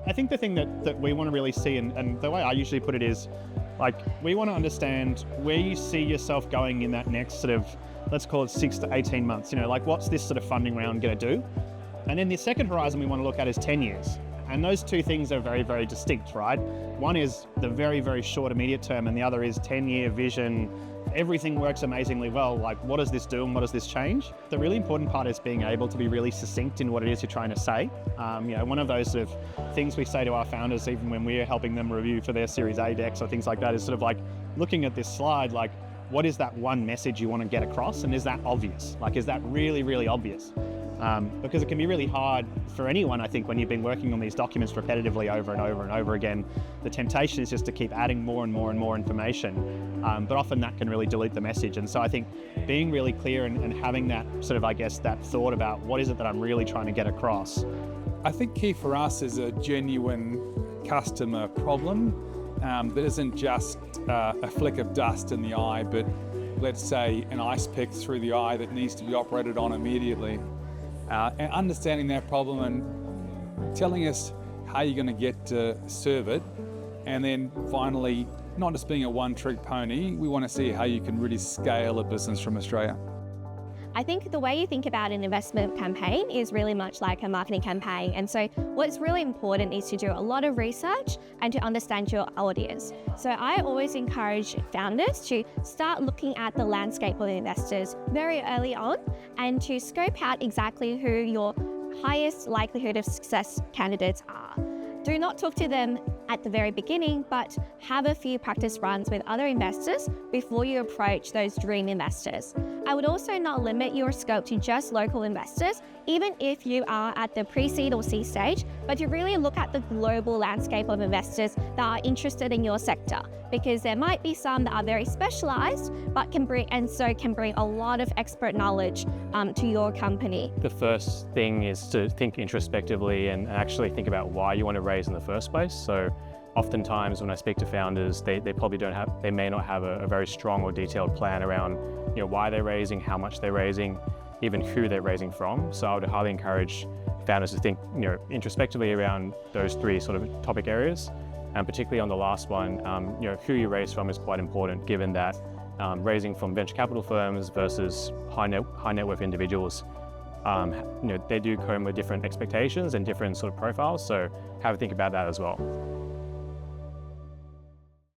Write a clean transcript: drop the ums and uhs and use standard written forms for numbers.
I think the thing that we want to really see, and the way I usually put it is, like, we want to understand where you see yourself going in that next sort of, let's call it 6 to 18 months. Like, what's this sort of funding round going to do? And then the second horizon we want to look at is 10 years. And those two things are very, very distinct, right? One is the very, very short immediate term, and the other is 10-year vision. Everything works amazingly well. Like, what does this do and what does this change? The really important part is being able to be really succinct in what it is you're trying to say. One of those sort of things we say to our founders, even when we're helping them review for their Series A decks or things like that, is sort of like looking at this slide, like, what is that one message you want to get across? And is that obvious? Like, is that really, really obvious? Because it can be really hard for anyone, I think, when you've been working on these documents repetitively over and over and over again. The temptation is just to keep adding more and more and more information, but often that can really dilute the message. And so I think being really clear and having that sort of, I guess, that thought about what is it that I'm really trying to get across. I think key for us is a genuine customer problem that isn't just a flick of dust in the eye, but let's say an ice pick through the eye that needs to be operated on immediately. And understanding that problem and telling us how you're going to get to serve it. And then finally, not just being a one-trick pony, we want to see how you can really scale a business from Australia. I think the way you think about an investment campaign is really much like a marketing campaign. And so what's really important is to do a lot of research and to understand your audience. So I always encourage founders to start looking at the landscape of investors very early on and to scope out exactly who your highest likelihood of success candidates are. Do not talk to them at the very beginning, but have a few practice runs with other investors before you approach those dream investors. I would also not limit your scope to just local investors, even if you are at the pre-seed or seed stage, but to really look at the global landscape of investors that are interested in your sector, because there might be some that are very specialized, but can bring a lot of expert knowledge to your company. The first thing is to think introspectively and actually think about why you want to raise in the first place. So oftentimes when I speak to founders, they may not have a very strong or detailed plan around why they're raising, how much they're raising, even who they're raising from. So I would highly encourage founders to think introspectively around those three sort of topic areas. And particularly on the last one, who you raise from is quite important, given that raising from venture capital firms versus high net worth individuals, they do come with different expectations and different sort of profiles. So have a think about that as well.